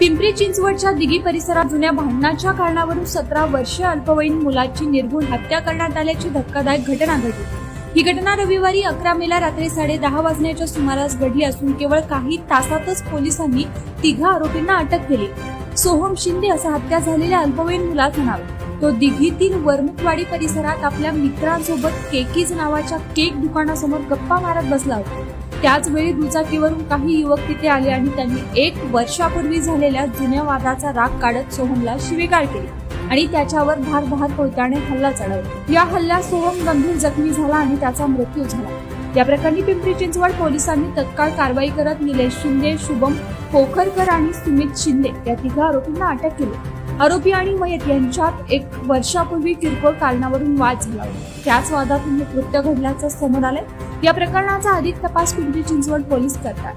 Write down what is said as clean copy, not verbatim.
पिंपरी चिंचवडच्या दिघी परिसरात जुन्या भांडणाच्या कारणावरून 17 वर्षीय अल्पवयीन मुलाची निर्घृण हत्या करण्यात आल्याची धक्कादायक घटना घडली। ही घटना रविवारी 11 मेला रात्री 10:30 वाजण्याच्या सुमारास घडली असून केवळ काही तासातच पोलिसांनी तिघा आरोपींना अटक केली। सोहम शिंदे असा हत्या झालेल्या अल्पवयीन मुलाचं नाव। तो दिघीतील वरमुखवाडी परिसरात आपल्या मित्रांसोबत केकीज नावाच्या केक दुकानासमोर गप्पा मारत बसला होता। त्याचवेळी दुचाकीवरून काही युवक तिथे आले आणि त्यांनी 1 वर्षापूर्वी झालेल्या जुन्या वादाचा राग काढत सोहमला शिवीगाळ केली आणि त्याच्यावर धारदार कोयत्याने हल्ला चढवला। या हल्ल्यात सोहम गंभीर जखमी झाला आणि त्याचा मृत्यू झाला। या प्रकरणी पिंपरी चिंचवड पोलिसांनी तत्काळ कारवाई करत निलेश शिंदे, शुभम पोखरकर आणि सुमित शिंदे या तिघा आरोपींना अटक केली। आरोपी आणि मयत यांच्यात 1 वर्षापूर्वी किरकोळ कारणावरून वाद झाला होता। त्याच वादातून हे कृत्य घडल्याचं समोर आलंय। या प्रकरणाचा अधिक तपास पिंपरी चिंचवड पोलीस करतात।